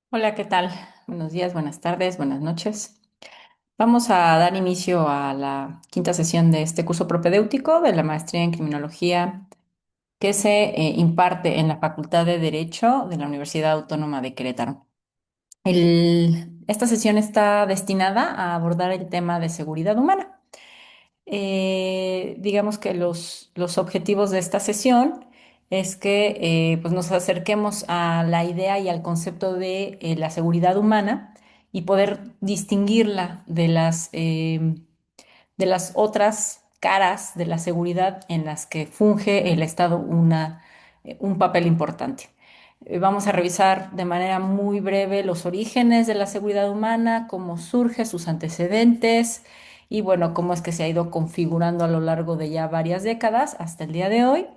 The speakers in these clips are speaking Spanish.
Hola, ¿qué tal? Buenos días, buenas tardes, buenas noches. Vamos a dar inicio a la quinta sesión de este curso propedéutico de la maestría en criminología que se imparte en la Facultad de Derecho de la Universidad Autónoma de Querétaro. Esta sesión está destinada a abordar el tema de seguridad humana. Digamos que los objetivos de esta sesión es que pues nos acerquemos a la idea y al concepto de la seguridad humana y poder distinguirla de las otras caras de la seguridad en las que funge el Estado un papel importante. Vamos a revisar de manera muy breve los orígenes de la seguridad humana, cómo surge, sus antecedentes y bueno, cómo es que se ha ido configurando a lo largo de ya varias décadas hasta el día de hoy.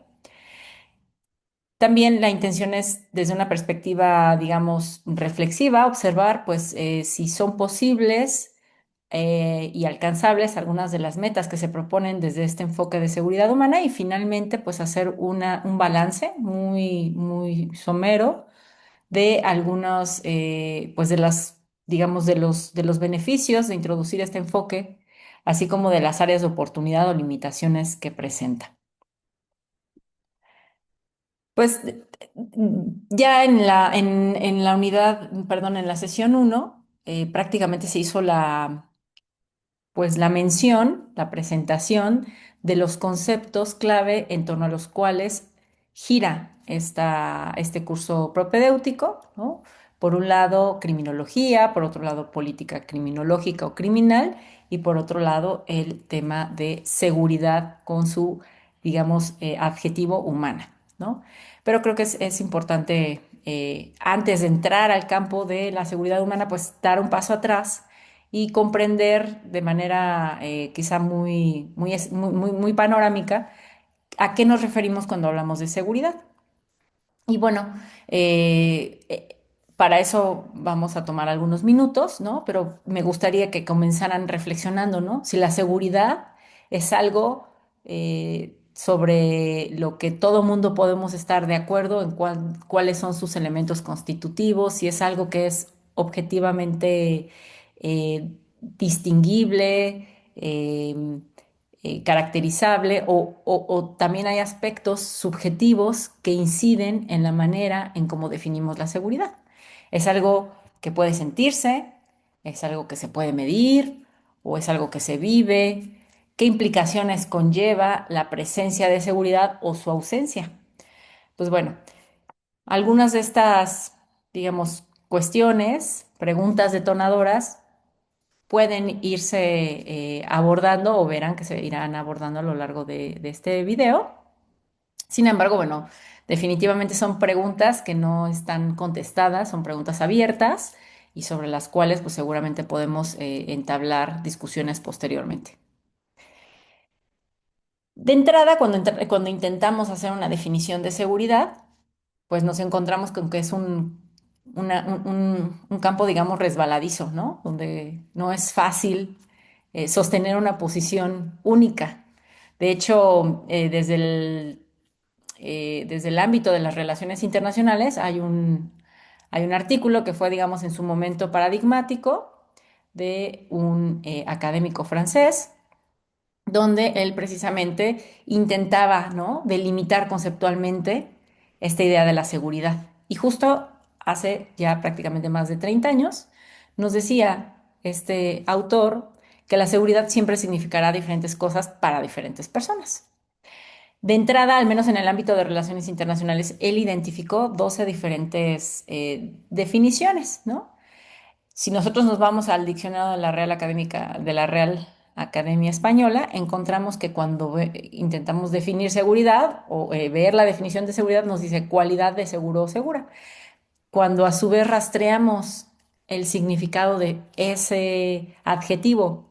También la intención es, desde una perspectiva, digamos, reflexiva, observar, pues, si son posibles y alcanzables algunas de las metas que se proponen desde este enfoque de seguridad humana y finalmente, pues, hacer un balance muy, muy somero de algunos, pues, digamos, de los beneficios de introducir este enfoque, así como de las áreas de oportunidad o limitaciones que presenta. Pues ya en la unidad, perdón, en la sesión uno prácticamente se hizo pues la mención, la presentación de los conceptos clave en torno a los cuales gira este curso propedéutico, ¿no? Por un lado, criminología, por otro lado, política criminológica o criminal, y por otro lado, el tema de seguridad con su, digamos, adjetivo humana, ¿no? Pero creo que es importante, antes de entrar al campo de la seguridad humana, pues dar un paso atrás y comprender de manera quizá muy panorámica a qué nos referimos cuando hablamos de seguridad. Y bueno, eh, eh, para eso vamos a tomar algunos minutos, ¿no? Pero me gustaría que comenzaran reflexionando, ¿no? Si la seguridad es algo sobre lo que todo mundo podemos estar de acuerdo en cuáles son sus elementos constitutivos, si es algo que es objetivamente distinguible, caracterizable o también hay aspectos subjetivos que inciden en la manera en cómo definimos la seguridad. Es algo que puede sentirse, es algo que se puede medir o es algo que se vive. ¿Qué implicaciones conlleva la presencia de seguridad o su ausencia? Pues bueno, algunas de estas, digamos, cuestiones, preguntas detonadoras, pueden irse abordando o verán que se irán abordando a lo largo de este video. Sin embargo, bueno, definitivamente son preguntas que no están contestadas, son preguntas abiertas y sobre las cuales pues seguramente podemos entablar discusiones posteriormente. De entrada, cuando intentamos hacer una definición de seguridad, pues nos encontramos con que es un campo, digamos, resbaladizo, ¿no? Donde no es fácil sostener una posición única. De hecho, desde el ámbito de las relaciones internacionales hay un artículo que fue, digamos, en su momento paradigmático de un académico francés donde él precisamente intentaba, ¿no? delimitar conceptualmente esta idea de la seguridad. Y justo hace ya prácticamente más de 30 años nos decía este autor que la seguridad siempre significará diferentes cosas para diferentes personas. De entrada, al menos en el ámbito de relaciones internacionales, él identificó 12 diferentes definiciones, ¿no? Si nosotros nos vamos al diccionario de la Real Academia Española, encontramos que cuando intentamos definir seguridad o ver la definición de seguridad, nos dice cualidad de seguro o segura. Cuando a su vez rastreamos el significado de ese adjetivo,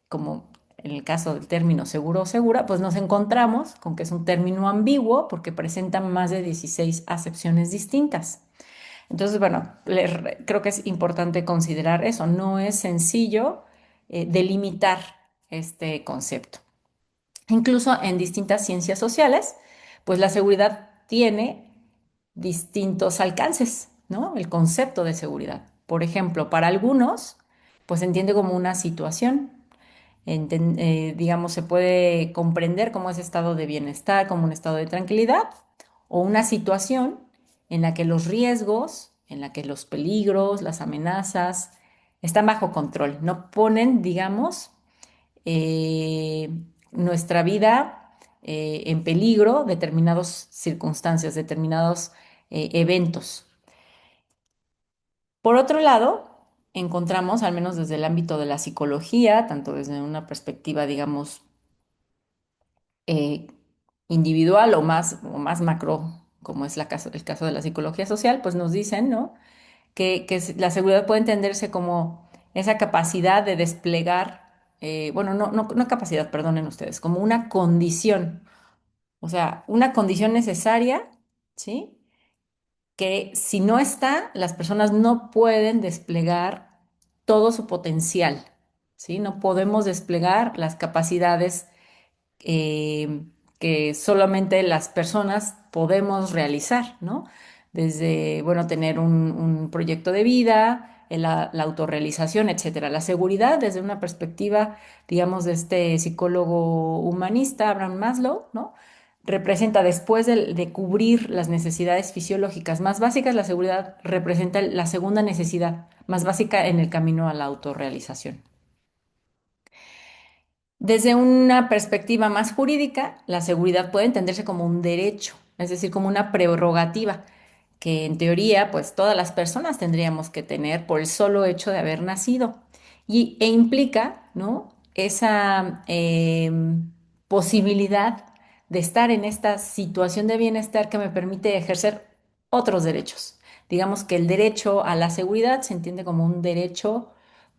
como en el caso del término seguro o segura, pues nos encontramos con que es un término ambiguo porque presenta más de 16 acepciones distintas. Entonces, bueno, creo que es importante considerar eso. No es sencillo delimitar este concepto. Incluso en distintas ciencias sociales, pues la seguridad tiene distintos alcances. ¿no? El concepto de seguridad. Por ejemplo, para algunos, pues se entiende como una situación. Digamos, se puede comprender como ese estado de bienestar, como un estado de tranquilidad, o una situación en la que los riesgos, en la que los peligros, las amenazas están bajo control, no ponen, digamos, eh, nuestra vida en peligro, determinadas circunstancias, determinados eventos. Por otro lado, encontramos, al menos desde el ámbito de la psicología, tanto desde una perspectiva, digamos, eh, individual o más macro, como es el caso de la psicología social, pues nos dicen, ¿no? La seguridad puede entenderse como esa capacidad de desplegar, bueno, no capacidad, perdonen ustedes, como una condición, o sea, una condición necesaria, ¿sí? Que si no está, las personas no pueden desplegar todo su potencial, ¿sí? No podemos desplegar las capacidades eh, que solamente las personas podemos realizar, ¿no? Desde, bueno, tener un proyecto de vida, la autorrealización, etcétera. La seguridad desde una perspectiva, digamos, de este psicólogo humanista, Abraham Maslow, ¿no? Representa, después de cubrir las necesidades fisiológicas más básicas, la seguridad representa la segunda necesidad más básica en el camino a la autorrealización. Desde una perspectiva más jurídica, la seguridad puede entenderse como un derecho, es decir, como una prerrogativa que en teoría, pues todas las personas tendríamos que tener por el solo hecho de haber nacido e implica, ¿no? Esa posibilidad de estar en esta situación de bienestar que me permite ejercer otros derechos. Digamos que el derecho a la seguridad se entiende como un derecho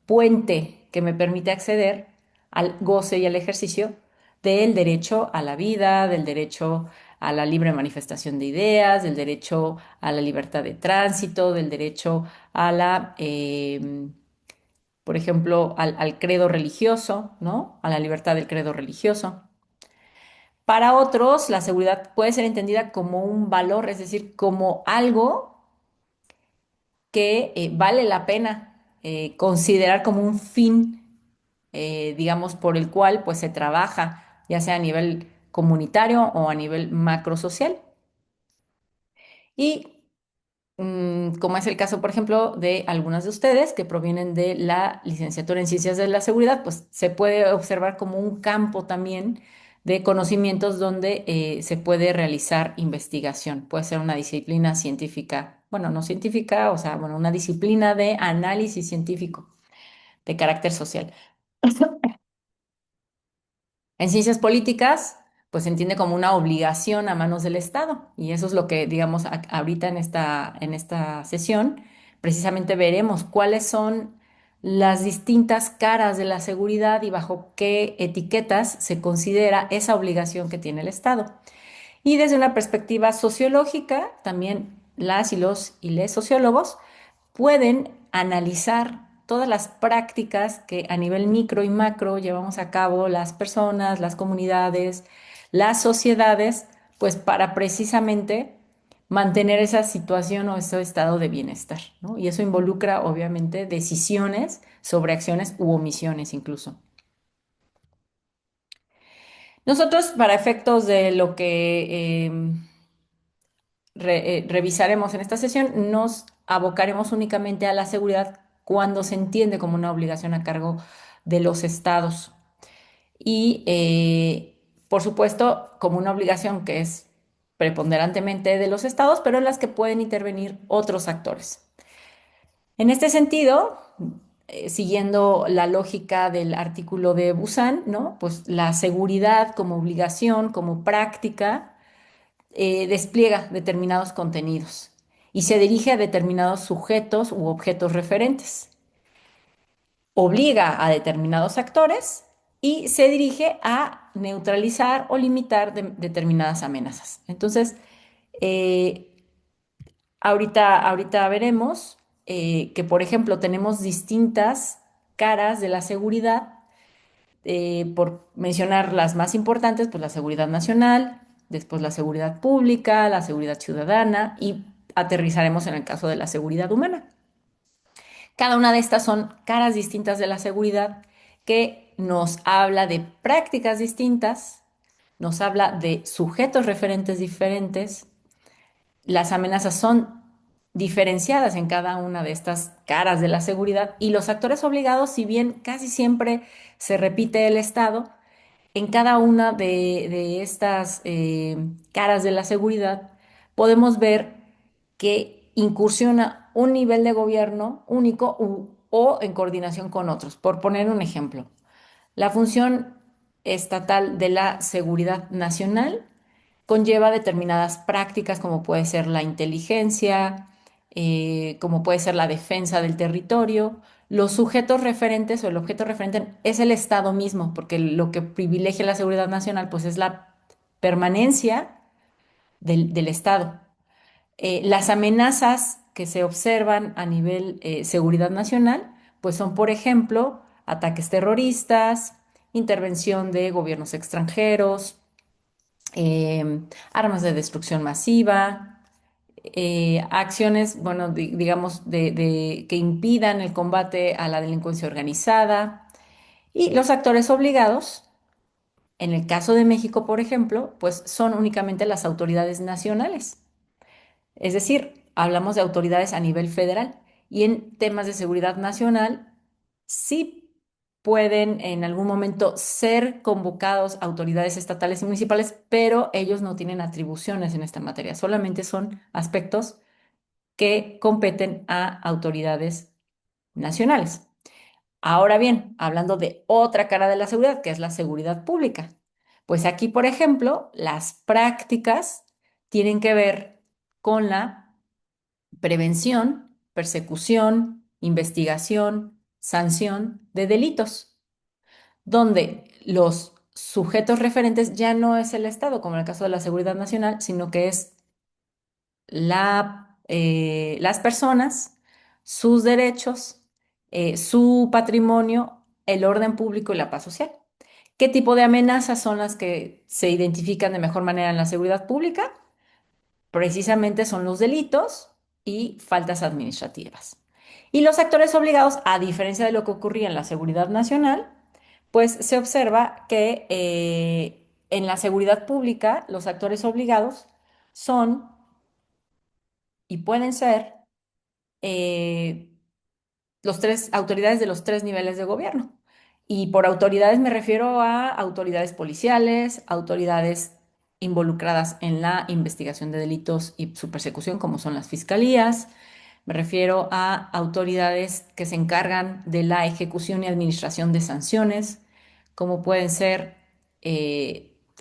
puente que me permite acceder al goce y al ejercicio del derecho a la vida, del derecho a la libre manifestación de ideas, del derecho a la libertad de tránsito, del derecho a por ejemplo, al credo religioso, ¿no? A la libertad del credo religioso. Para otros, la seguridad puede ser entendida como un valor, es decir, como algo que vale la pena considerar como un fin, digamos, por el cual pues se trabaja, ya sea a nivel comunitario o a nivel macrosocial. Y como es el caso, por ejemplo, de algunas de ustedes que provienen de la licenciatura en Ciencias de la Seguridad, pues se puede observar como un campo también de conocimientos donde se puede realizar investigación. Puede ser una disciplina científica, bueno, no científica, o sea, bueno, una disciplina de análisis científico de carácter social. En ciencias políticas, pues se entiende como una obligación a manos del Estado. Y eso es lo que, digamos, ahorita en esta sesión, precisamente veremos cuáles son las distintas caras de la seguridad y bajo qué etiquetas se considera esa obligación que tiene el Estado. Y desde una perspectiva sociológica, también las y los y les sociólogos pueden analizar todas las prácticas que a nivel micro y macro llevamos a cabo las personas, las comunidades, las sociedades, pues para precisamente mantener esa situación o ese estado de bienestar, ¿no? Y eso involucra, obviamente, decisiones sobre acciones u omisiones incluso. Nosotros, para efectos de lo que revisaremos en esta sesión, nos abocaremos únicamente a la seguridad cuando se entiende como una obligación a cargo de los estados y, por supuesto, como una obligación que es preponderantemente de los estados, pero en las que pueden intervenir otros actores. En este sentido, siguiendo la lógica del artículo de Busan, ¿no? Pues la seguridad como obligación, como práctica, despliega determinados contenidos y se dirige a determinados sujetos u objetos referentes. Obliga a determinados actores y se dirige a neutralizar o limitar determinadas amenazas. Entonces, eh, ahorita veremos que, por ejemplo, tenemos distintas caras de la seguridad por mencionar las más importantes, pues la seguridad nacional, después la seguridad pública, la seguridad ciudadana y aterrizaremos en el caso de la seguridad humana. Cada una de estas son caras distintas de la seguridad que nos habla de prácticas distintas, nos habla de sujetos referentes diferentes. Las amenazas son diferenciadas en cada una de estas caras de la seguridad y los actores obligados, si bien casi siempre se repite el Estado, en cada una de estas caras de la seguridad podemos ver que incursiona un nivel de gobierno único o en coordinación con otros. Por poner un ejemplo, la función estatal de la seguridad nacional conlleva determinadas prácticas como puede ser la inteligencia, como puede ser la defensa del territorio. Los sujetos referentes o el objeto referente es el Estado mismo, porque lo que privilegia la seguridad nacional pues es la permanencia del Estado. Las amenazas que se observan a nivel seguridad nacional, pues son, por ejemplo, ataques terroristas, intervención de gobiernos extranjeros, armas de destrucción masiva, acciones, bueno, digamos, que impidan el combate a la delincuencia organizada. Y los actores obligados, en el caso de México, por ejemplo, pues son únicamente las autoridades nacionales. Es decir, hablamos de autoridades a nivel federal y en temas de seguridad nacional sí pueden en algún momento ser convocados autoridades estatales y municipales, pero ellos no tienen atribuciones en esta materia, solamente son aspectos que competen a autoridades nacionales. Ahora bien, hablando de otra cara de la seguridad, que es la seguridad pública, pues aquí, por ejemplo, las prácticas tienen que ver con la prevención, persecución, investigación, sanción de delitos, donde los sujetos referentes ya no es el Estado, como en el caso de la seguridad nacional, sino que es las personas, sus derechos, su patrimonio, el orden público y la paz social. ¿Qué tipo de amenazas son las que se identifican de mejor manera en la seguridad pública? Precisamente son los delitos y faltas administrativas. Y los actores obligados, a diferencia de lo que ocurría en la seguridad nacional, pues se observa que en la seguridad pública los actores obligados son y pueden ser eh, los tres autoridades de los tres niveles de gobierno. Y por autoridades me refiero a autoridades policiales, autoridades involucradas en la investigación de delitos y su persecución, como son las fiscalías. Me refiero a autoridades que se encargan de la ejecución y administración de sanciones, como pueden ser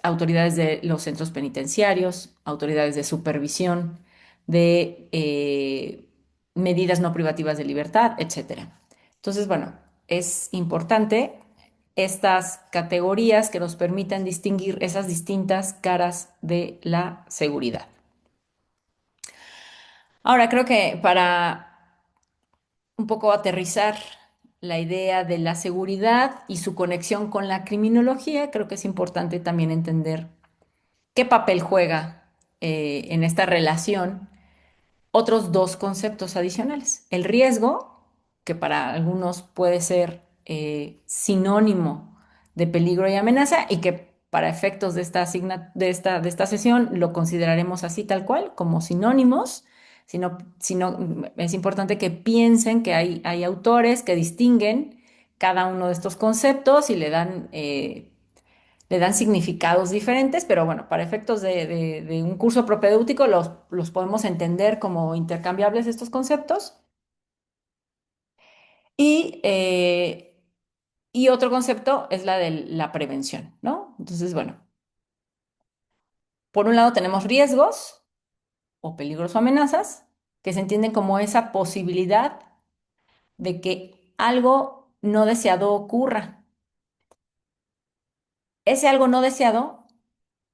autoridades de los centros penitenciarios, autoridades de supervisión, de medidas no privativas de libertad, etcétera. Entonces, bueno, es importante estas categorías que nos permitan distinguir esas distintas caras de la seguridad. Ahora, creo que para un poco aterrizar la idea de la seguridad y su conexión con la criminología, creo que es importante también entender qué papel juega en esta relación otros dos conceptos adicionales. El riesgo, que para algunos puede ser sinónimo de peligro y amenaza, y que para efectos de esta sesión lo consideraremos así tal cual, como sinónimos, sino es importante que piensen que hay autores que distinguen cada uno de estos conceptos y le dan significados diferentes, pero bueno, para efectos de un curso propedéutico los podemos entender como intercambiables estos conceptos. Y, y otro concepto es la de la prevención, ¿no? Entonces, bueno, por un lado tenemos riesgos o peligros o amenazas que se entienden como esa posibilidad de que algo no deseado ocurra. Ese algo no deseado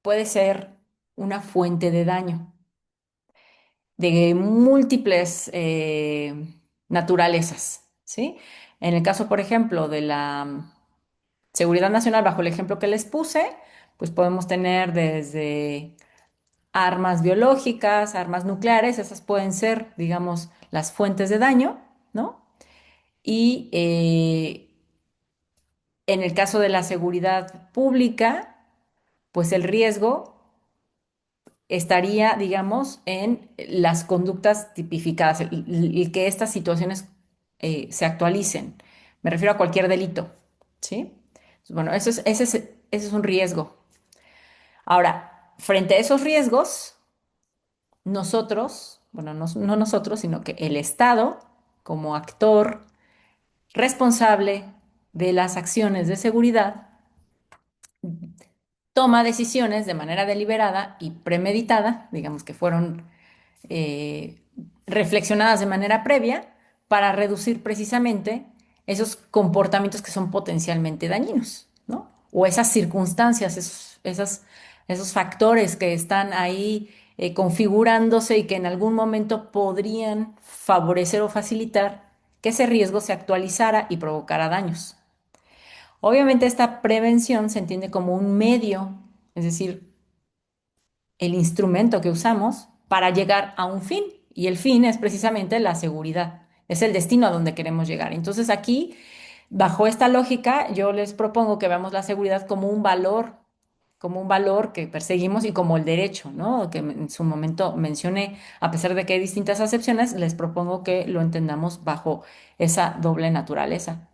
puede ser una fuente de daño de múltiples naturalezas, ¿sí? En el caso, por ejemplo, de la seguridad nacional, bajo el ejemplo que les puse, pues podemos tener desde armas biológicas, armas nucleares, esas pueden ser, digamos, las fuentes de daño, ¿no? Y en el caso de la seguridad pública, pues el riesgo estaría, digamos, en las conductas tipificadas, el que estas situaciones se actualicen. Me refiero a cualquier delito, ¿sí? Bueno, ese es un riesgo. Ahora, frente a esos riesgos, nosotros, bueno, no nosotros, sino que el Estado, como actor responsable de las acciones de seguridad, toma decisiones de manera deliberada y premeditada, digamos que fueron eh, reflexionadas de manera previa para reducir precisamente esos comportamientos que son potencialmente dañinos, ¿no? O esas circunstancias, esos factores que están ahí configurándose y que en algún momento podrían favorecer o facilitar que ese riesgo se actualizara y provocara daños. Obviamente esta prevención se entiende como un medio, es decir, el instrumento que usamos para llegar a un fin. Y el fin es precisamente la seguridad, es el destino a donde queremos llegar. Entonces aquí, bajo esta lógica, yo les propongo que veamos la seguridad como un valor que perseguimos y como el derecho, ¿no? Que en su momento mencioné, a pesar de que hay distintas acepciones, les propongo que lo entendamos bajo esa doble naturaleza.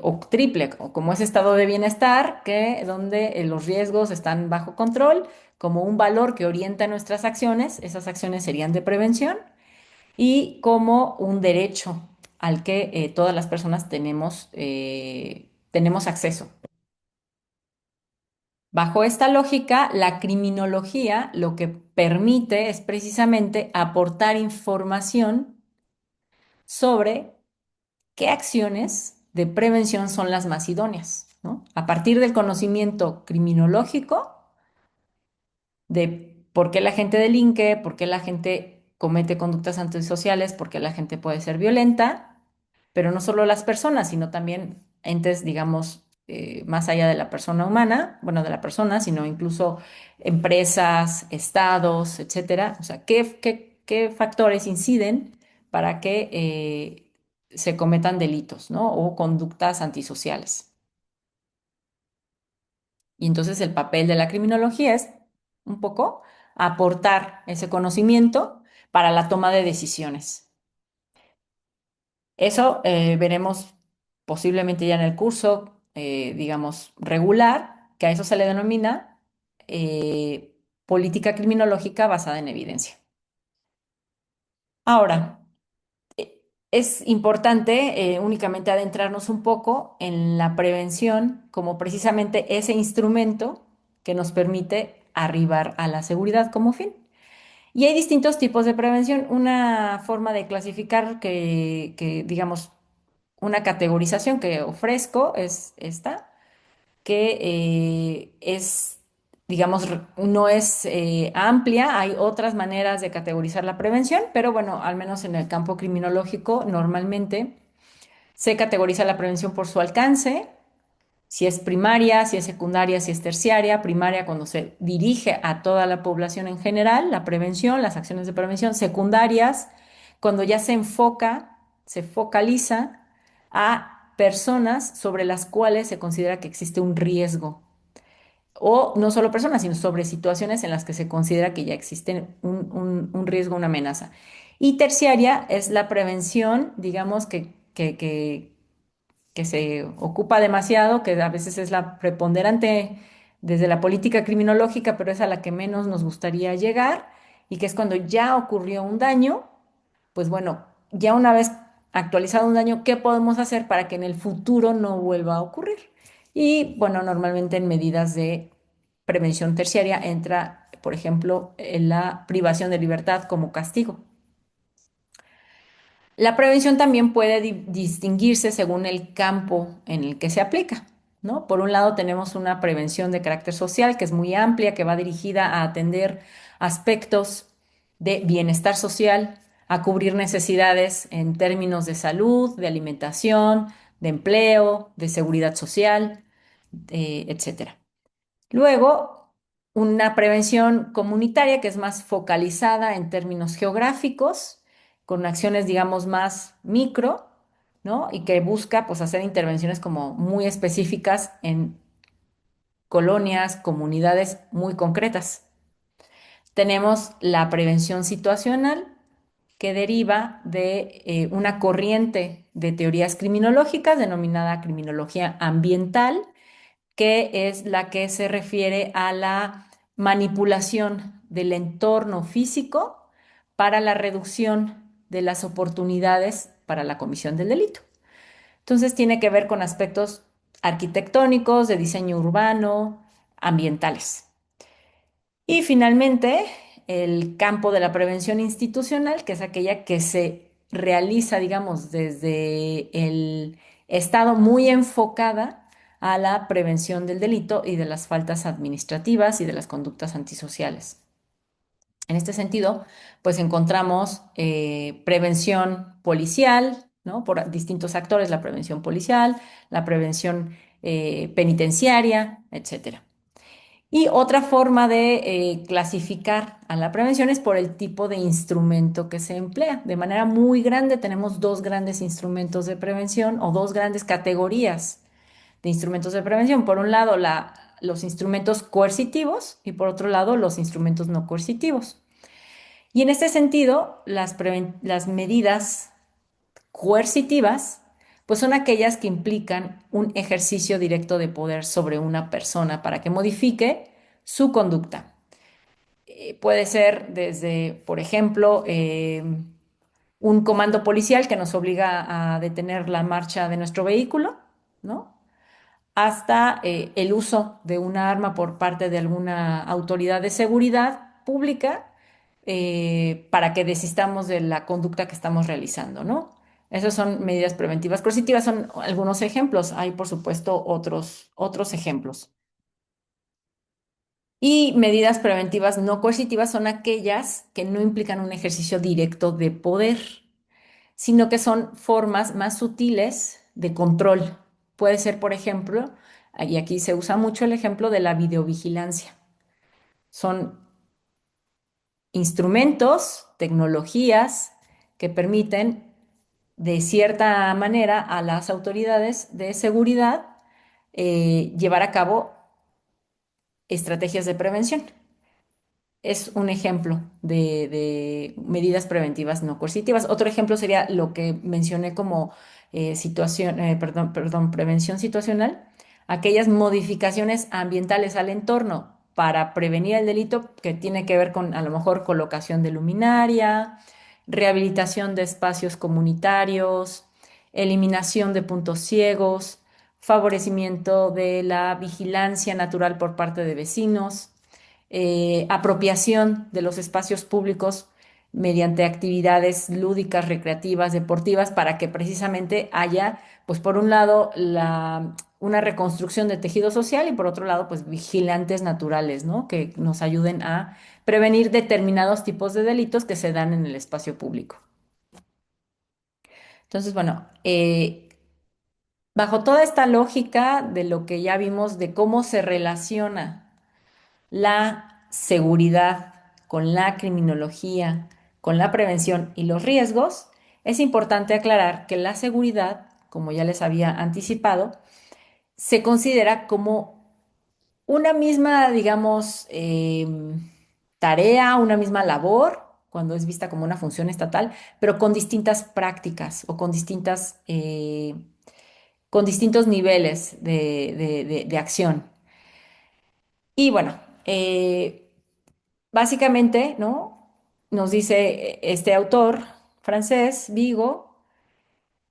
O triple, o como ese estado de bienestar, que donde los riesgos están bajo control, como un valor que orienta nuestras acciones, esas acciones serían de prevención, y como un derecho al que todas las personas tenemos acceso. Bajo esta lógica, la criminología lo que permite es precisamente aportar información sobre qué acciones de prevención son las más idóneas, ¿no? A partir del conocimiento criminológico de por qué la gente delinque, por qué la gente comete conductas antisociales, por qué la gente puede ser violenta, pero no solo las personas, sino también entes, digamos, más allá de la persona humana, bueno, de la persona, sino incluso empresas, estados, etcétera. O sea, ¿qué factores inciden para que se cometan delitos, ¿no? O conductas antisociales? Y entonces el papel de la criminología es un poco aportar ese conocimiento para la toma de decisiones. Eso veremos posiblemente ya en el curso, digamos, regular, que a eso se le denomina política criminológica basada en evidencia. Ahora, es importante únicamente adentrarnos un poco en la prevención como precisamente ese instrumento que nos permite arribar a la seguridad como fin. Y hay distintos tipos de prevención. Una forma de clasificar digamos, una categorización que ofrezco es esta, que digamos, no es amplia. Hay otras maneras de categorizar la prevención, pero bueno, al menos en el campo criminológico, normalmente se categoriza la prevención por su alcance, si es primaria, si es secundaria, si es terciaria. Primaria cuando se dirige a toda la población en general, la prevención, las acciones de prevención. Secundarias cuando ya se focaliza a personas sobre las cuales se considera que existe un riesgo. O no solo personas, sino sobre situaciones en las que se considera que ya existe un riesgo, una amenaza. Y terciaria es la prevención, digamos, que se ocupa demasiado, que a veces es la preponderante desde la política criminológica, pero es a la que menos nos gustaría llegar, y que es cuando ya ocurrió un daño, pues bueno, ya una vez actualizado un daño, ¿qué podemos hacer para que en el futuro no vuelva a ocurrir? Y bueno, normalmente en medidas de prevención terciaria entra, por ejemplo, en la privación de libertad como castigo. La prevención también puede distinguirse según el campo en el que se aplica, ¿no? Por un lado tenemos una prevención de carácter social que es muy amplia, que va dirigida a atender aspectos de bienestar social, a cubrir necesidades en términos de salud, de alimentación, de empleo, de seguridad social, etcétera. Luego, una prevención comunitaria que es más focalizada en términos geográficos, con acciones, digamos, más micro, ¿no? Y que busca, pues, hacer intervenciones como muy específicas en colonias, comunidades muy concretas. Tenemos la prevención situacional, que deriva de una corriente de teorías criminológicas denominada criminología ambiental, que es la que se refiere a la manipulación del entorno físico para la reducción de las oportunidades para la comisión del delito. Entonces tiene que ver con aspectos arquitectónicos, de diseño urbano, ambientales. Y finalmente, el campo de la prevención institucional, que es aquella que se realiza, digamos, desde el Estado muy enfocada a la prevención del delito y de las faltas administrativas y de las conductas antisociales. En este sentido, pues encontramos prevención policial, ¿no? Por distintos actores, la prevención policial, la prevención penitenciaria, etcétera. Y otra forma de clasificar a la prevención es por el tipo de instrumento que se emplea. De manera muy grande tenemos dos grandes instrumentos de prevención o dos grandes categorías de instrumentos de prevención. Por un lado, los instrumentos coercitivos y por otro lado, los instrumentos no coercitivos. Y en este sentido, las medidas coercitivas, pues son aquellas que implican un ejercicio directo de poder sobre una persona para que modifique su conducta. Puede ser desde, por ejemplo, un comando policial que nos obliga a detener la marcha de nuestro vehículo, ¿no? Hasta el uso de una arma por parte de alguna autoridad de seguridad pública para que desistamos de la conducta que estamos realizando, ¿no? Esas son medidas preventivas coercitivas, son algunos ejemplos. Hay, por supuesto, otros ejemplos. Y medidas preventivas no coercitivas son aquellas que no implican un ejercicio directo de poder, sino que son formas más sutiles de control. Puede ser, por ejemplo, y aquí se usa mucho el ejemplo de la videovigilancia. Son instrumentos, tecnologías que permiten de cierta manera a las autoridades de seguridad llevar a cabo estrategias de prevención. Es un ejemplo de medidas preventivas no coercitivas. Otro ejemplo sería lo que mencioné como prevención situacional, aquellas modificaciones ambientales al entorno para prevenir el delito que tiene que ver con a lo mejor colocación de luminaria, rehabilitación de espacios comunitarios, eliminación de puntos ciegos, favorecimiento de la vigilancia natural por parte de vecinos, apropiación de los espacios públicos mediante actividades lúdicas, recreativas, deportivas, para que precisamente haya, pues por un lado, una reconstrucción de tejido social y por otro lado, pues vigilantes naturales, ¿no? Que nos ayuden a prevenir determinados tipos de delitos que se dan en el espacio público. Entonces, bueno, bajo toda esta lógica de lo que ya vimos de cómo se relaciona la seguridad con la criminología, con la prevención y los riesgos, es importante aclarar que la seguridad, como ya les había anticipado, se considera como una misma, digamos, tarea, una misma labor, cuando es vista como una función estatal, pero con distintas prácticas o con distintos niveles de acción. Y bueno, básicamente, ¿no? Nos dice este autor francés, Vigo,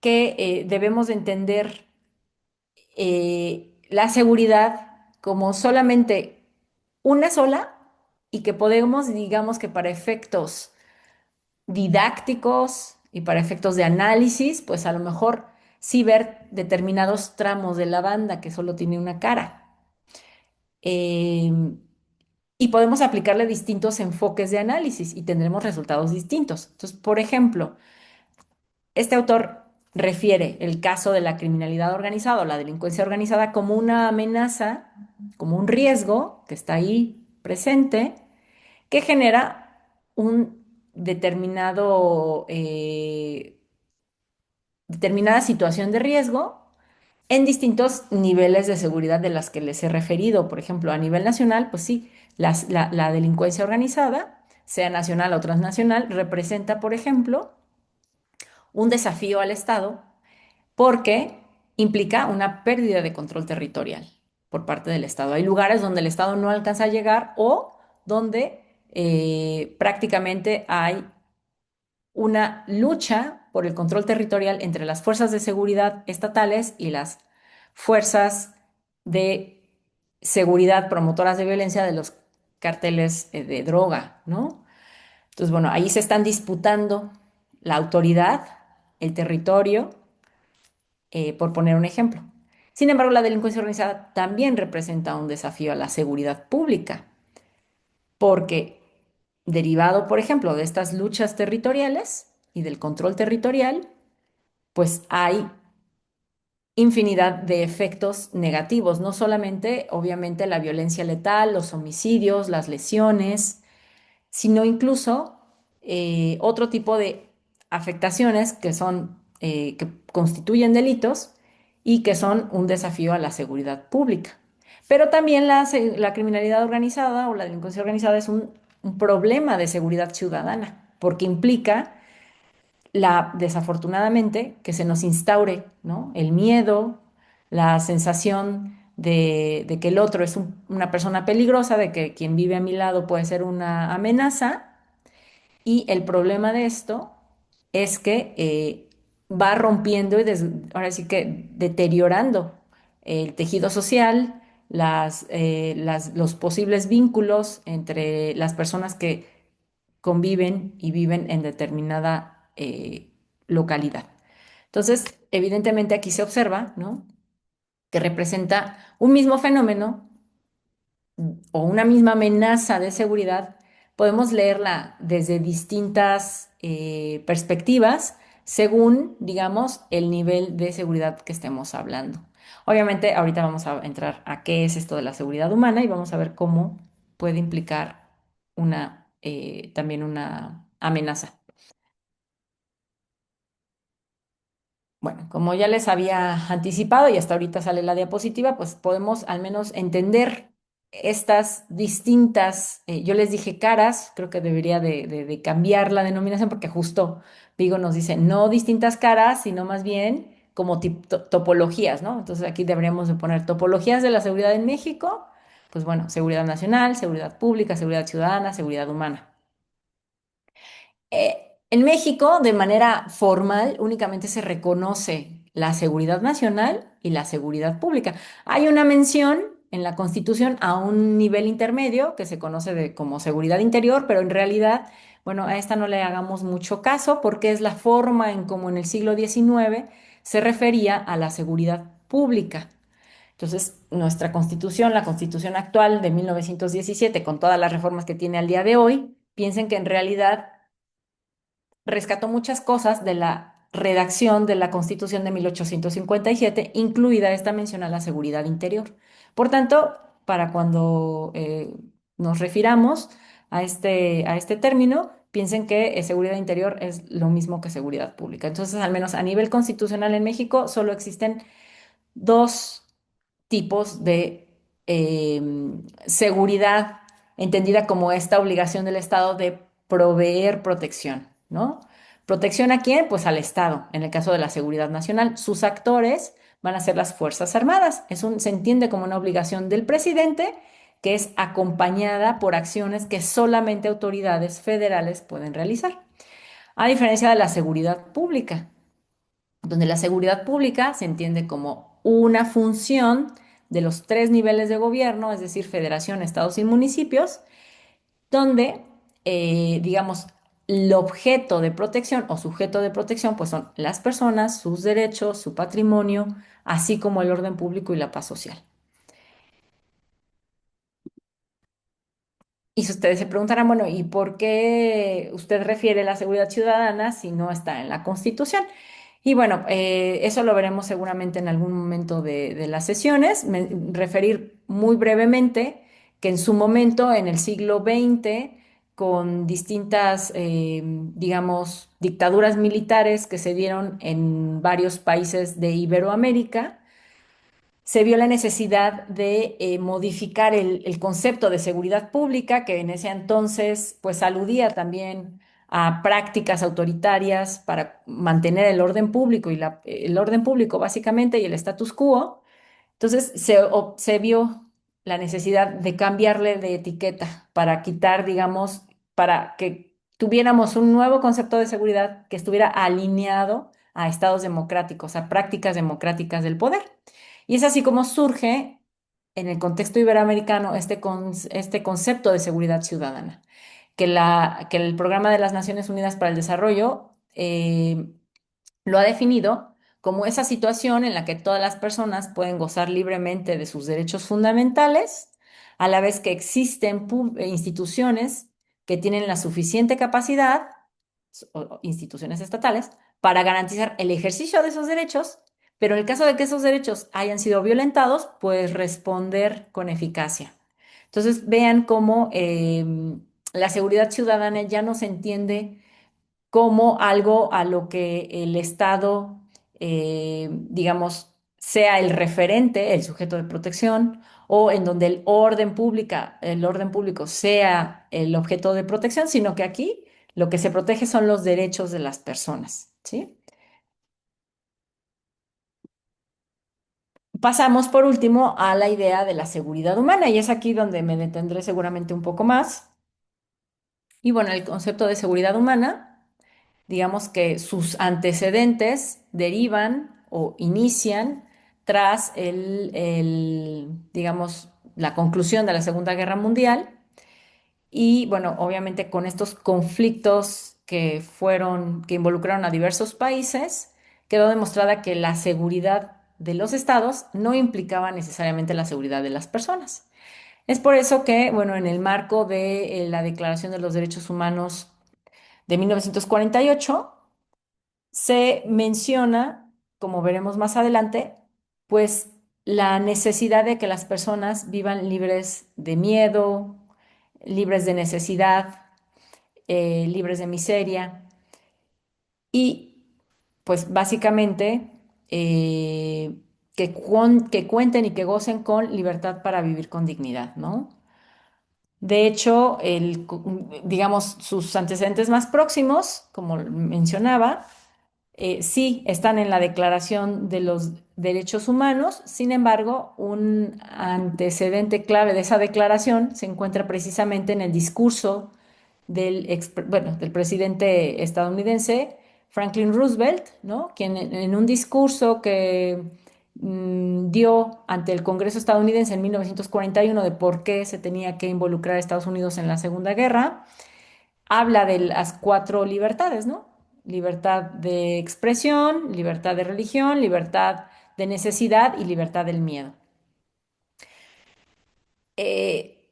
que debemos de entender la seguridad como solamente una sola y que podemos, digamos que para efectos didácticos y para efectos de análisis, pues a lo mejor sí ver determinados tramos de la banda que solo tiene una cara. Em, y podemos aplicarle distintos enfoques de análisis y tendremos resultados distintos. Entonces, por ejemplo, este autor refiere el caso de la criminalidad organizada o la delincuencia organizada como una amenaza, como un riesgo que está ahí presente, que genera un determinada situación de riesgo en distintos niveles de seguridad de las que les he referido. Por ejemplo, a nivel nacional, pues sí, la delincuencia organizada, sea nacional o transnacional, representa, por ejemplo, un desafío al Estado porque implica una pérdida de control territorial por parte del Estado. Hay lugares donde el Estado no alcanza a llegar o donde prácticamente hay una lucha por el control territorial entre las fuerzas de seguridad estatales y las fuerzas de seguridad promotoras de violencia de los cárteles de droga, ¿no? Entonces, bueno, ahí se están disputando la autoridad, el territorio, por poner un ejemplo. Sin embargo, la delincuencia organizada también representa un desafío a la seguridad pública, porque derivado, por ejemplo, de estas luchas territoriales y del control territorial, pues hay infinidad de efectos negativos, no solamente, obviamente, la violencia letal, los homicidios, las lesiones, sino incluso otro tipo de afectaciones que constituyen delitos y que son un desafío a la seguridad pública. Pero también la criminalidad organizada o la delincuencia organizada es un problema de seguridad ciudadana, porque implica desafortunadamente, que se nos instaure, ¿no? El miedo, la sensación de que el otro es una persona peligrosa, de que quien vive a mi lado puede ser una amenaza. Y el problema de esto es que va rompiendo y ahora sí que deteriorando el tejido social, los posibles vínculos entre las personas que conviven y viven en determinada localidad. Entonces, evidentemente aquí se observa, ¿no? Que representa un mismo fenómeno o una misma amenaza de seguridad, podemos leerla desde distintas perspectivas según, digamos, el nivel de seguridad que estemos hablando. Obviamente, ahorita vamos a entrar a qué es esto de la seguridad humana y vamos a ver cómo puede implicar también una amenaza. Bueno, como ya les había anticipado y hasta ahorita sale la diapositiva, pues podemos al menos entender estas distintas, yo les dije caras, creo que debería de cambiar la denominación porque justo Vigo nos dice no distintas caras, sino más bien como topologías, ¿no? Entonces aquí deberíamos de poner topologías de la seguridad en México, pues bueno, seguridad nacional, seguridad pública, seguridad ciudadana, seguridad humana. En México, de manera formal, únicamente se reconoce la seguridad nacional y la seguridad pública. Hay una mención en la Constitución a un nivel intermedio que se conoce como seguridad interior, pero en realidad, bueno, a esta no le hagamos mucho caso porque es la forma en cómo en el siglo XIX se refería a la seguridad pública. Entonces, nuestra Constitución, la Constitución actual de 1917, con todas las reformas que tiene al día de hoy, piensen que en realidad rescató muchas cosas de la redacción de la Constitución de 1857, incluida esta mención a la seguridad interior. Por tanto, para cuando nos refiramos a este término, piensen que seguridad interior es lo mismo que seguridad pública. Entonces, al menos a nivel constitucional en México, solo existen dos tipos de eh, seguridad, entendida como esta obligación del Estado de proveer protección, ¿no? ¿Protección a quién? Pues al Estado, en el caso de la seguridad nacional. Sus actores van a ser las Fuerzas Armadas. Se entiende como una obligación del presidente que es acompañada por acciones que solamente autoridades federales pueden realizar, a diferencia de la seguridad pública, donde la seguridad pública se entiende como una función de los tres niveles de gobierno, es decir, federación, estados y municipios, donde, digamos, el objeto de protección o sujeto de protección, pues son las personas, sus derechos, su patrimonio, así como el orden público y la paz social. Y si ustedes se preguntarán, bueno, ¿y por qué usted refiere la seguridad ciudadana si no está en la Constitución? Y bueno, eso lo veremos seguramente en algún momento de las sesiones. Referir muy brevemente que en su momento, en el siglo XX, con distintas, digamos, dictaduras militares que se dieron en varios países de Iberoamérica, se vio la necesidad de modificar el concepto de seguridad pública, que en ese entonces pues aludía también a prácticas autoritarias para mantener el orden público y el orden público básicamente y el status quo. Entonces se vio la necesidad de cambiarle de etiqueta para quitar, digamos, para que tuviéramos un nuevo concepto de seguridad que estuviera alineado a estados democráticos, a prácticas democráticas del poder. Y es así como surge en el contexto iberoamericano este concepto de seguridad ciudadana, que el Programa de las Naciones Unidas para el Desarrollo lo ha definido como esa situación en la que todas las personas pueden gozar libremente de sus derechos fundamentales, a la vez que existen instituciones que tienen la suficiente capacidad, o instituciones estatales, para garantizar el ejercicio de esos derechos, pero en el caso de que esos derechos hayan sido violentados, pues responder con eficacia. Entonces, vean cómo la seguridad ciudadana ya no se entiende como algo a lo que el Estado, digamos, sea el referente, el sujeto de protección, o en donde el orden público sea el objeto de protección, sino que aquí lo que se protege son los derechos de las personas, ¿sí? Pasamos por último a la idea de la seguridad humana, y es aquí donde me detendré seguramente un poco más. Y bueno, el concepto de seguridad humana, digamos que sus antecedentes derivan o inician tras digamos, la conclusión de la Segunda Guerra Mundial y, bueno, obviamente con estos conflictos que involucraron a diversos países, quedó demostrada que la seguridad de los estados no implicaba necesariamente la seguridad de las personas. Es por eso que, bueno, en el marco de la Declaración de los Derechos Humanos de 1948, se menciona, como veremos más adelante, pues la necesidad de que las personas vivan libres de miedo, libres de necesidad, libres de miseria y pues básicamente que cuenten y que gocen con libertad para vivir con dignidad, ¿no? De hecho, digamos, sus antecedentes más próximos, como mencionaba, sí, están en la Declaración de los Derechos Humanos. Sin embargo, un antecedente clave de esa declaración se encuentra precisamente en el discurso bueno, del presidente estadounidense Franklin Roosevelt, ¿no? Quien en un discurso que dio ante el Congreso estadounidense en 1941 de por qué se tenía que involucrar a Estados Unidos en la Segunda Guerra, habla de las cuatro libertades, ¿no? Libertad de expresión, libertad de religión, libertad de necesidad y libertad del miedo. Eh,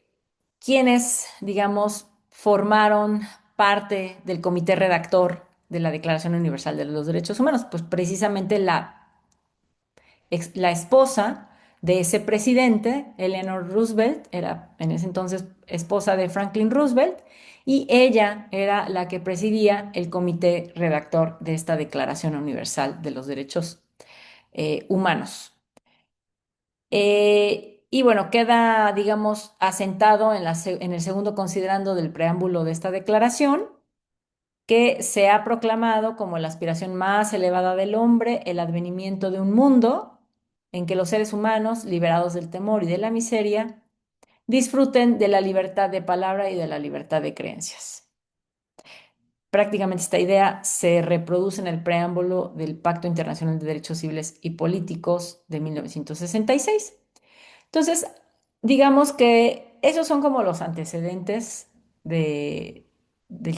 quienes, digamos, formaron parte del comité redactor de la Declaración Universal de los Derechos Humanos, pues precisamente la esposa de ese presidente, Eleanor Roosevelt, era en ese entonces esposa de Franklin Roosevelt, y ella era la que presidía el comité redactor de esta Declaración Universal de los Derechos Humanos. Y bueno, queda, digamos, asentado en el segundo considerando del preámbulo de esta declaración, que se ha proclamado como la aspiración más elevada del hombre, el advenimiento de un mundo en que los seres humanos, liberados del temor y de la miseria, disfruten de la libertad de palabra y de la libertad de creencias. Prácticamente esta idea se reproduce en el preámbulo del Pacto Internacional de Derechos Civiles y Políticos de 1966. Entonces, digamos que esos son como los antecedentes del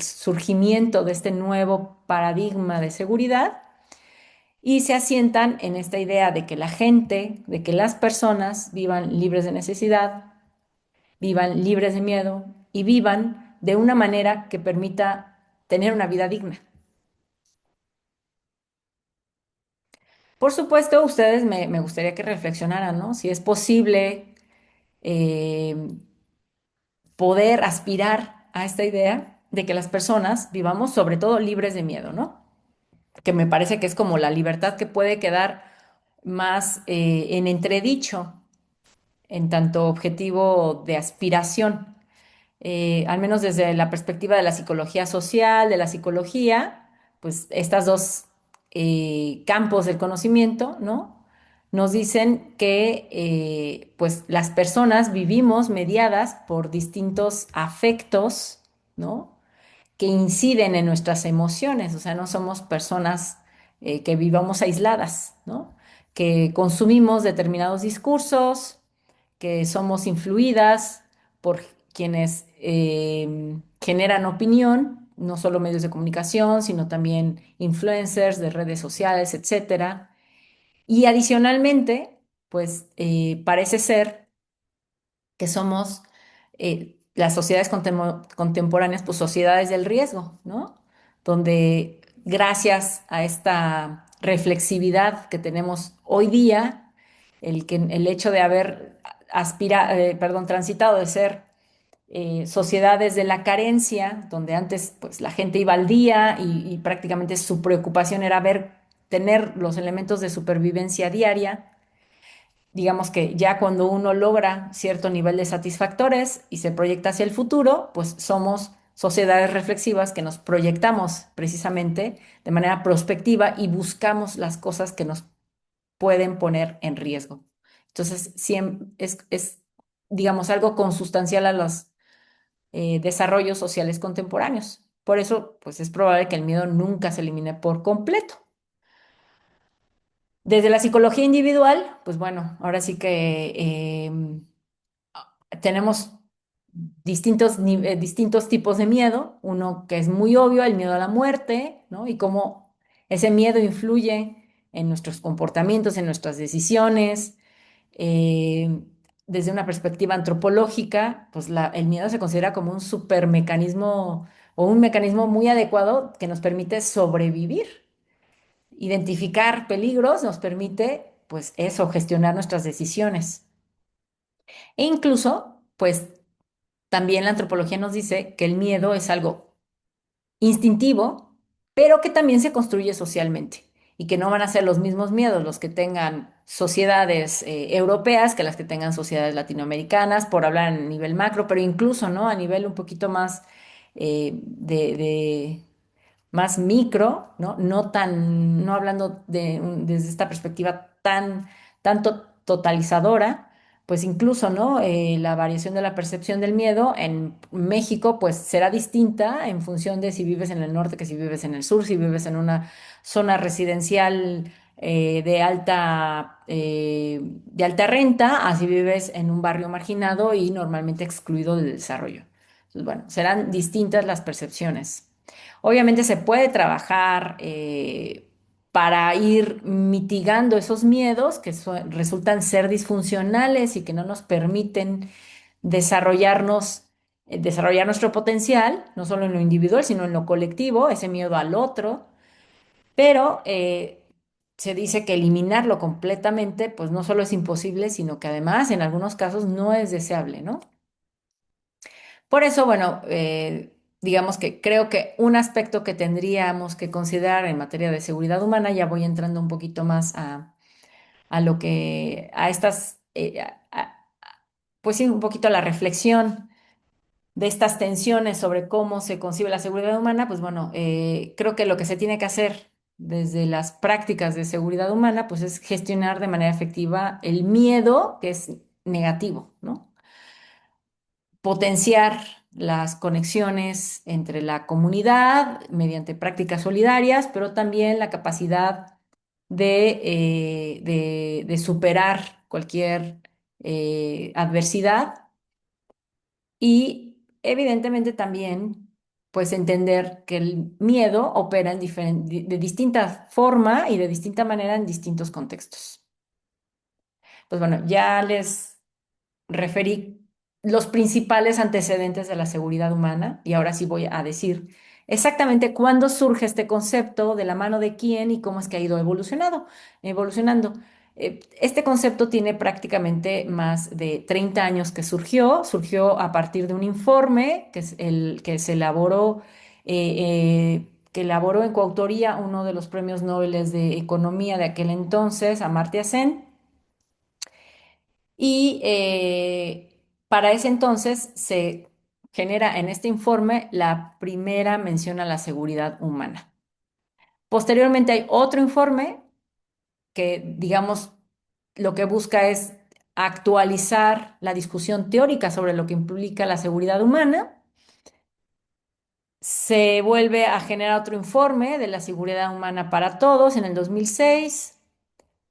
surgimiento de este nuevo paradigma de seguridad y se asientan en esta idea de que la gente, de que las personas vivan libres de necesidad, vivan libres de miedo y vivan de una manera que permita tener una vida digna. Por supuesto, ustedes me gustaría que reflexionaran, ¿no? Si es posible. poder aspirar a esta idea de que las personas vivamos sobre todo libres de miedo, ¿no? Que me parece que es como la libertad que puede quedar más en entredicho en tanto objetivo de aspiración, al menos desde la perspectiva de la psicología social, de la psicología, pues estas dos campos del conocimiento, ¿no? Nos dicen que pues las personas vivimos mediadas por distintos afectos, ¿no? Que inciden en nuestras emociones, o sea, no somos personas que vivamos aisladas, ¿no? Que consumimos determinados discursos, que somos influidas por quienes generan opinión, no solo medios de comunicación, sino también influencers de redes sociales, etcétera. Y adicionalmente, pues parece ser que somos las sociedades contemporáneas, pues sociedades del riesgo, ¿no? Donde gracias a esta reflexividad que tenemos hoy día, el hecho de haber transitado de ser sociedades de la carencia, donde antes pues la gente iba al día y prácticamente su preocupación era tener los elementos de supervivencia diaria. Digamos que ya cuando uno logra cierto nivel de satisfactores y se proyecta hacia el futuro, pues somos sociedades reflexivas que nos proyectamos precisamente de manera prospectiva y buscamos las cosas que nos pueden poner en riesgo. Entonces, es, digamos, algo consustancial a los desarrollos sociales contemporáneos. Por eso, pues es probable que el miedo nunca se elimine por completo. Desde la psicología individual, pues bueno, ahora sí que tenemos distintos tipos de miedo. Uno que es muy obvio, el miedo a la muerte, ¿no? Y cómo ese miedo influye en nuestros comportamientos, en nuestras decisiones. Eh, Desde una perspectiva antropológica, pues el miedo se considera como un supermecanismo o un mecanismo muy adecuado que nos permite sobrevivir. Identificar peligros nos permite, pues eso, gestionar nuestras decisiones. E incluso, pues también la antropología nos dice que el miedo es algo instintivo, pero que también se construye socialmente y que no van a ser los mismos miedos los que tengan sociedades europeas que las que tengan sociedades latinoamericanas, por hablar a nivel macro, pero incluso, ¿no? A nivel un poquito más de más micro, ¿no? No hablando desde esta perspectiva tanto totalizadora, pues incluso, ¿no? La variación de la percepción del miedo en México, pues será distinta en función de si vives en el norte que si vives en el sur, si vives en una zona residencial de alta renta, así vives en un barrio marginado y normalmente excluido del desarrollo. Entonces, bueno, serán distintas las percepciones. Obviamente se puede trabajar para ir mitigando esos miedos que resultan ser disfuncionales y que no nos permiten desarrollar nuestro potencial, no solo en lo individual, sino en lo colectivo, ese miedo al otro, pero se dice que eliminarlo completamente, pues no solo es imposible, sino que además en algunos casos no es deseable, ¿no? Por eso, bueno, digamos que creo que un aspecto que tendríamos que considerar en materia de seguridad humana, ya voy entrando un poquito más a lo que, a estas, pues sí, un poquito a la reflexión de estas tensiones sobre cómo se concibe la seguridad humana, pues bueno, creo que lo que se tiene que hacer desde las prácticas de seguridad humana, pues es gestionar de manera efectiva el miedo que es negativo, ¿no? Potenciar las conexiones entre la comunidad mediante prácticas solidarias, pero también la capacidad de superar cualquier adversidad y evidentemente también pues entender que el miedo opera de distinta forma y de distinta manera en distintos contextos. Pues bueno, ya les referí los principales antecedentes de la seguridad humana y ahora sí voy a decir exactamente cuándo surge este concepto, de la mano de quién y cómo es que ha ido evolucionando. Este concepto tiene prácticamente más de 30 años que surgió a partir de un informe que, que se elaboró, que elaboró en coautoría uno de los premios Nobel de Economía de aquel entonces, Amartya Sen, y para ese entonces se genera en este informe la primera mención a la seguridad humana. Posteriormente hay otro informe que, digamos, lo que busca es actualizar la discusión teórica sobre lo que implica la seguridad humana. Se vuelve a generar otro informe de la seguridad humana para todos en el 2006.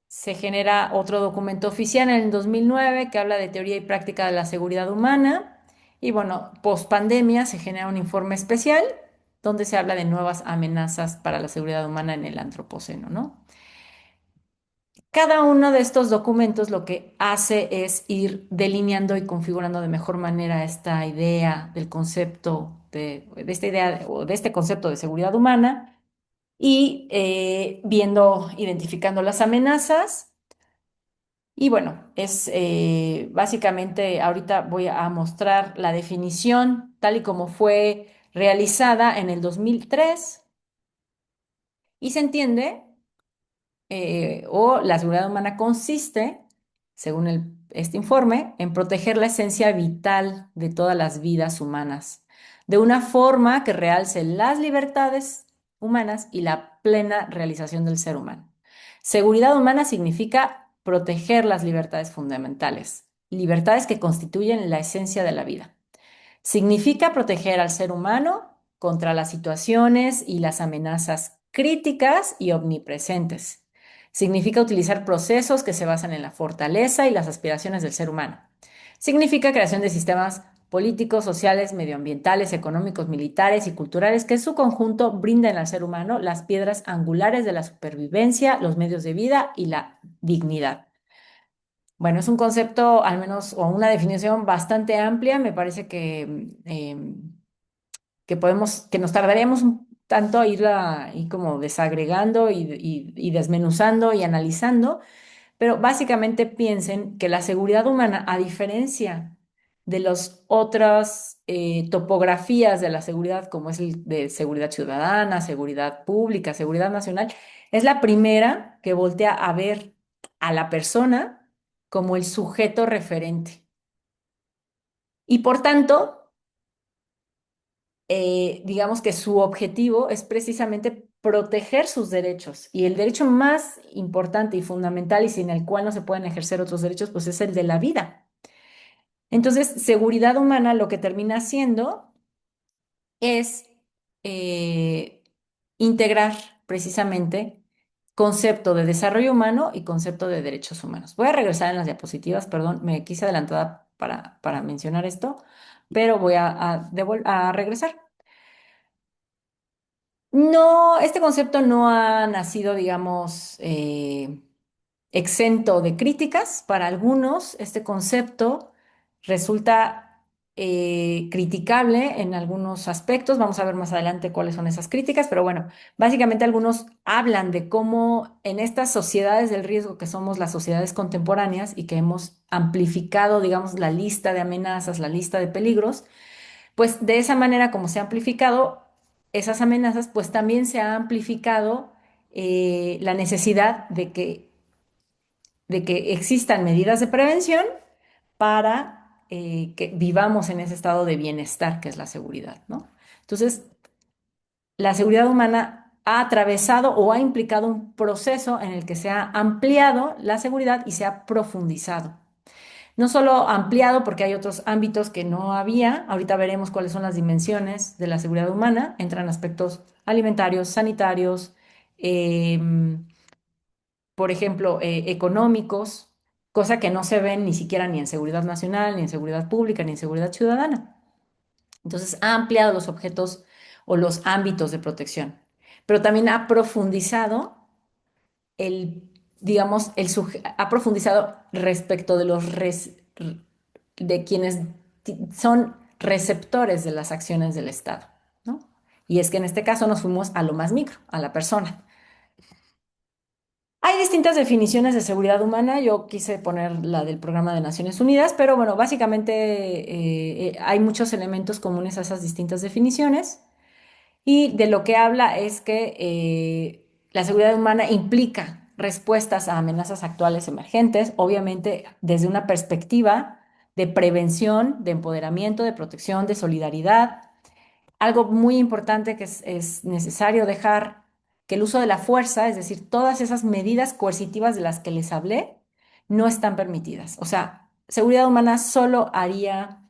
Se genera otro documento oficial en el 2009 que habla de teoría y práctica de la seguridad humana. Y bueno, post pandemia se genera un informe especial donde se habla de nuevas amenazas para la seguridad humana en el antropoceno, ¿no? Cada uno de estos documentos lo que hace es ir delineando y configurando de mejor manera esta idea del concepto de esta idea o de este concepto de seguridad humana y viendo, identificando las amenazas. Y bueno, es básicamente ahorita voy a mostrar la definición tal y como fue realizada en el 2003 y se entiende o la seguridad humana consiste, según este informe, en proteger la esencia vital de todas las vidas humanas, de una forma que realce las libertades humanas y la plena realización del ser humano. Seguridad humana significa proteger las libertades fundamentales, libertades que constituyen la esencia de la vida. Significa proteger al ser humano contra las situaciones y las amenazas críticas y omnipresentes. Significa utilizar procesos que se basan en la fortaleza y las aspiraciones del ser humano. Significa creación de sistemas políticos, sociales, medioambientales, económicos, militares y culturales que en su conjunto brinden al ser humano las piedras angulares de la supervivencia, los medios de vida y la dignidad. Bueno, es un concepto, al menos, o una definición bastante amplia. Me parece que podemos, que nos tardaríamos un tanto a irla y como desagregando y desmenuzando y analizando, pero básicamente piensen que la seguridad humana, a diferencia de las otras topografías de la seguridad, como es el de seguridad ciudadana, seguridad pública, seguridad nacional, es la primera que voltea a ver a la persona como el sujeto referente. Y por tanto, digamos que su objetivo es precisamente proteger sus derechos. Y el derecho más importante y fundamental y sin el cual no se pueden ejercer otros derechos, pues es el de la vida. Entonces, seguridad humana lo que termina haciendo es eh, integrar precisamente concepto de desarrollo humano y concepto de derechos humanos. Voy a regresar en las diapositivas, perdón, me quise adelantada para mencionar esto, pero voy a regresar. No, este concepto no ha nacido, digamos, exento de críticas. Para algunos, este concepto resulta criticable en algunos aspectos. Vamos a ver más adelante cuáles son esas críticas, pero bueno, básicamente algunos hablan de cómo en estas sociedades del riesgo que somos las sociedades contemporáneas y que hemos amplificado, digamos, la lista de amenazas, la lista de peligros, pues de esa manera como se ha amplificado esas amenazas, pues también se ha amplificado la necesidad de que existan medidas de prevención para que vivamos en ese estado de bienestar que es la seguridad, ¿no? Entonces, la seguridad humana ha atravesado o ha implicado un proceso en el que se ha ampliado la seguridad y se ha profundizado. No solo ampliado, porque hay otros ámbitos que no había. Ahorita veremos cuáles son las dimensiones de la seguridad humana. Entran aspectos alimentarios, sanitarios, em, por ejemplo, económicos, cosa que no se ven ni siquiera ni en seguridad nacional, ni en seguridad pública, ni en seguridad ciudadana. Entonces, ha ampliado los objetos o los ámbitos de protección, pero también ha profundizado el, digamos, ha profundizado respecto de de quienes son receptores de las acciones del Estado, ¿no? Y es que en este caso nos fuimos a lo más micro, a la persona. Hay distintas definiciones de seguridad humana. Yo quise poner la del Programa de Naciones Unidas, pero bueno, básicamente hay muchos elementos comunes a esas distintas definiciones. Y de lo que habla es que la seguridad humana implica respuestas a amenazas actuales emergentes, obviamente desde una perspectiva de prevención, de empoderamiento, de protección, de solidaridad. Algo muy importante que es necesario dejar que el uso de la fuerza, es decir, todas esas medidas coercitivas de las que les hablé, no están permitidas. O sea, seguridad humana solo haría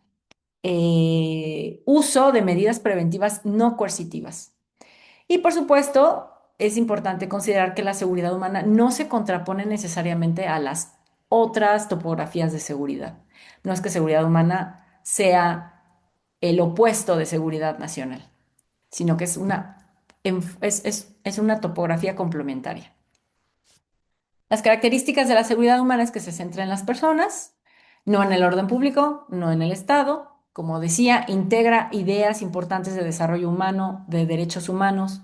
uso de medidas preventivas no coercitivas. Y por supuesto, es importante considerar que la seguridad humana no se contrapone necesariamente a las otras topografías de seguridad. No es que seguridad humana sea el opuesto de seguridad nacional, sino que es una topografía complementaria. Las características de la seguridad humana es que se centra en las personas, no en el orden público, no en el Estado. Como decía, integra ideas importantes de desarrollo humano, de derechos humanos.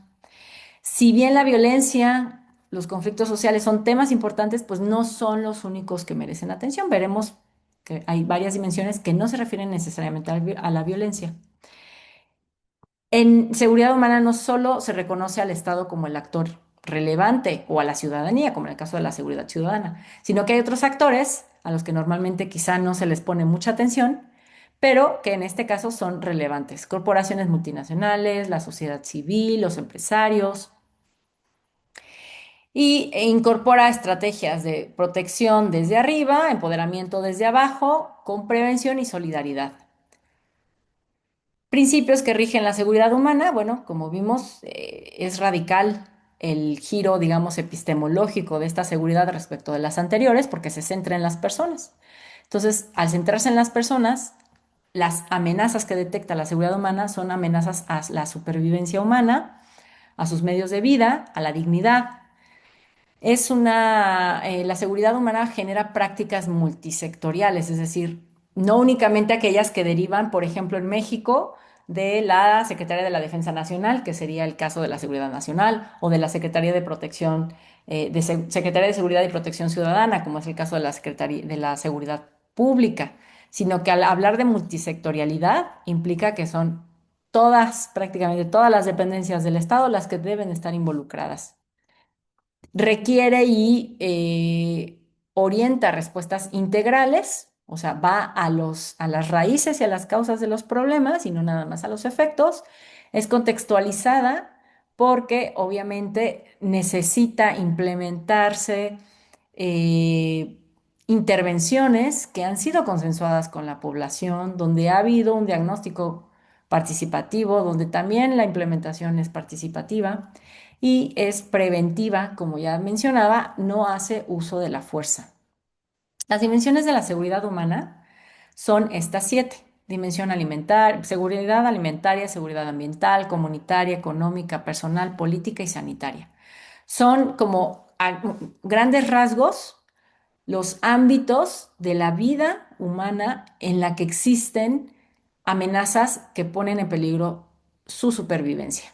Si bien la violencia, los conflictos sociales son temas importantes, pues no son los únicos que merecen atención. Veremos que hay varias dimensiones que no se refieren necesariamente a la violencia. En seguridad humana no solo se reconoce al Estado como el actor relevante o a la ciudadanía, como en el caso de la seguridad ciudadana, sino que hay otros actores a los que normalmente quizá no se les pone mucha atención, pero que en este caso son relevantes. Corporaciones multinacionales, la sociedad civil, los empresarios, e incorpora estrategias de protección desde arriba, empoderamiento desde abajo, con prevención y solidaridad. Principios que rigen la seguridad humana, bueno, como vimos, es radical el giro, digamos, epistemológico de esta seguridad respecto de las anteriores, porque se centra en las personas. Entonces, al centrarse en las personas, las amenazas que detecta la seguridad humana son amenazas a la supervivencia humana, a sus medios de vida, a la dignidad. La seguridad humana genera prácticas multisectoriales, es decir, no únicamente aquellas que derivan, por ejemplo, en México, de la Secretaría de la Defensa Nacional, que sería el caso de la Seguridad Nacional, o de la Secretaría de Protección, Secretaría de Seguridad y Protección Ciudadana, como es el caso de la Secretaría de la Seguridad Pública, sino que al hablar de multisectorialidad implica que son todas, prácticamente todas las dependencias del Estado las que deben estar involucradas. Requiere y orienta respuestas integrales, o sea, va a las raíces y a las causas de los problemas y no nada más a los efectos. Es contextualizada porque obviamente necesita implementarse eh, intervenciones que han sido consensuadas con la población, donde ha habido un diagnóstico participativo, donde también la implementación es participativa y es preventiva, como ya mencionaba, no hace uso de la fuerza. Las dimensiones de la seguridad humana son estas siete. Dimensión alimentar, seguridad alimentaria, seguridad ambiental, comunitaria, económica, personal, política y sanitaria. Son como a grandes rasgos los ámbitos de la vida humana en la que existen amenazas que ponen en peligro su supervivencia.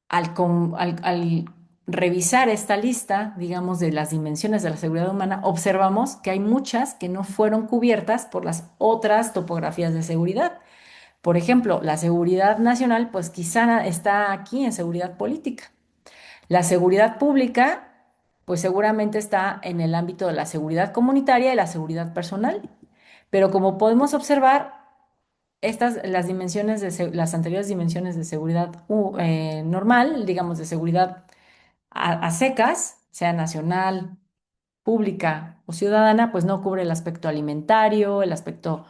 Al revisar esta lista, digamos, de las dimensiones de la seguridad humana, observamos que hay muchas que no fueron cubiertas por las otras topografías de seguridad. Por ejemplo, la seguridad nacional, pues quizá está aquí en seguridad política. La seguridad pública, pues seguramente está en el ámbito de la seguridad comunitaria y la seguridad personal. Pero como podemos observar, las dimensiones las anteriores dimensiones de seguridad normal, digamos de seguridad a secas, sea nacional, pública o ciudadana, pues no cubre el aspecto alimentario, el aspecto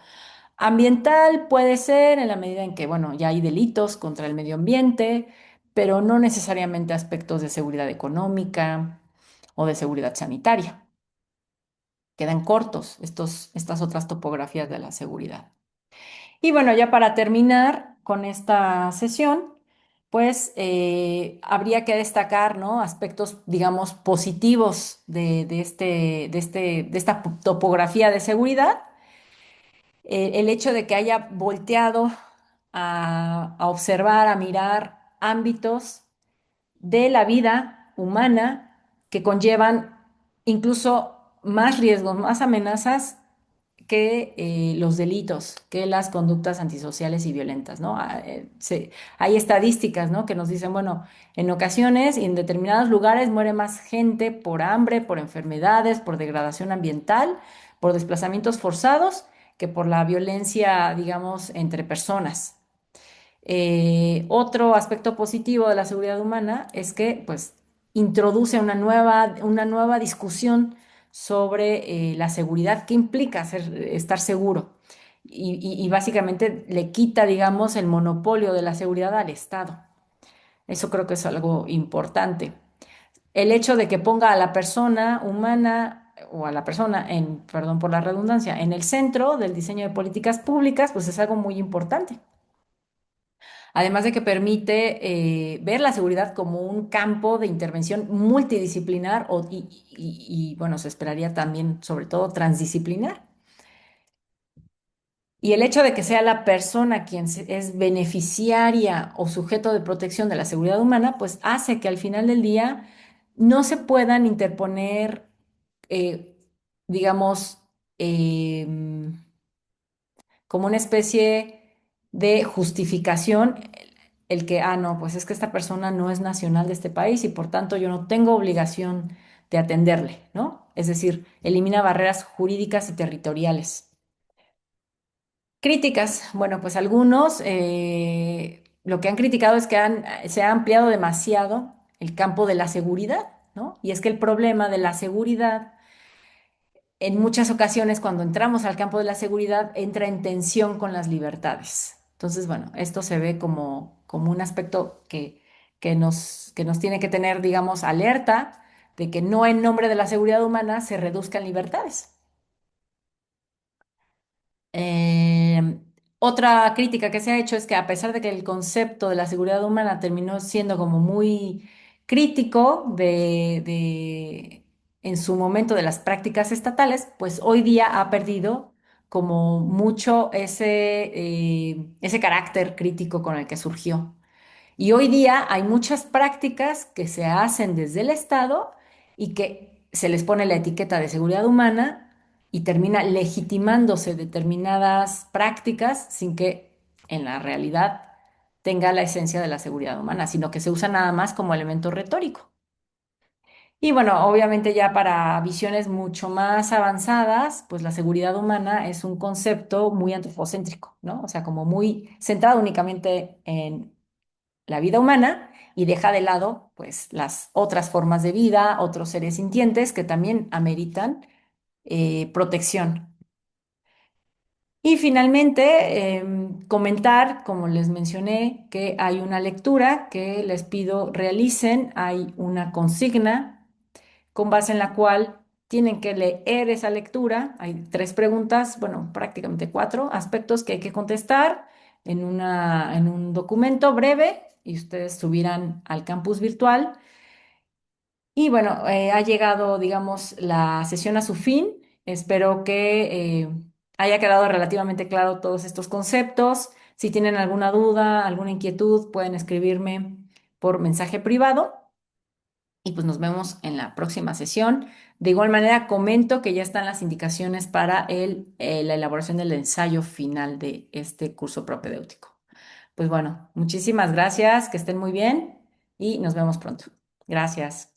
ambiental puede ser en la medida en que, bueno, ya hay delitos contra el medio ambiente, pero no necesariamente aspectos de seguridad económica o de seguridad sanitaria. Quedan cortos estas otras topografías de la seguridad. Y bueno, ya para terminar con esta sesión, pues habría que destacar, ¿no? Aspectos, digamos, positivos de esta topografía de seguridad. El hecho de que haya volteado a observar, a mirar ámbitos de la vida humana que conllevan incluso más riesgos, más amenazas que los delitos, que las conductas antisociales y violentas, ¿no? Hay estadísticas, ¿no? Que nos dicen, bueno, en ocasiones y en determinados lugares muere más gente por hambre, por enfermedades, por degradación ambiental, por desplazamientos forzados, que por la violencia, digamos, entre personas. Otro aspecto positivo de la seguridad humana es que, pues, introduce una nueva discusión sobre la seguridad, qué implica estar seguro. Y básicamente le quita, digamos, el monopolio de la seguridad al Estado. Eso creo que es algo importante. El hecho de que ponga a la persona humana o a la persona perdón por la redundancia, en el centro del diseño de políticas públicas, pues es algo muy importante. Además de que permite ver la seguridad como un campo de intervención multidisciplinar bueno, se esperaría también, sobre todo, transdisciplinar. Y el hecho de que sea la persona quien es beneficiaria o sujeto de protección de la seguridad humana, pues hace que al final del día no se puedan interponer, eh, digamos, em, como una especie de justificación el que, no, pues es que esta persona no es nacional de este país y por tanto yo no tengo obligación de atenderle, ¿no? Es decir, elimina barreras jurídicas y territoriales. Críticas, bueno, pues algunos lo que han criticado es que se ha ampliado demasiado el campo de la seguridad, ¿no? Y es que el problema de la seguridad en muchas ocasiones cuando entramos al campo de la seguridad entra en tensión con las libertades. Entonces, bueno, esto se ve como un aspecto que nos tiene que tener, digamos, alerta de que no en nombre de la seguridad humana se reduzcan libertades. Eh, Otra crítica que se ha hecho es que a pesar de que el concepto de la seguridad humana terminó siendo como muy crítico en su momento de las prácticas estatales, pues hoy día ha perdido como mucho ese carácter crítico con el que surgió. Y hoy día hay muchas prácticas que se hacen desde el Estado y que se les pone la etiqueta de seguridad humana y termina legitimándose determinadas prácticas sin que en la realidad tenga la esencia de la seguridad humana, sino que se usa nada más como elemento retórico. Y bueno, obviamente ya para visiones mucho más avanzadas, pues la seguridad humana es un concepto muy antropocéntrico, ¿no? O sea, como muy centrado únicamente en la vida humana y deja de lado pues las otras formas de vida, otros seres sintientes que también ameritan protección. Y finalmente, comentar, como les mencioné, que hay una lectura que les pido realicen, hay una consigna con base en la cual tienen que leer esa lectura. Hay tres preguntas, bueno, prácticamente cuatro aspectos que hay que contestar en un documento breve y ustedes subirán al campus virtual. Y bueno, ha llegado, digamos, la sesión a su fin. Espero que haya quedado relativamente claro todos estos conceptos. Si tienen alguna duda, alguna inquietud, pueden escribirme por mensaje privado y pues nos vemos en la próxima sesión. De igual manera, comento que ya están las indicaciones para la elaboración del ensayo final de este curso propedéutico. Pues bueno, muchísimas gracias, que estén muy bien y nos vemos pronto. Gracias.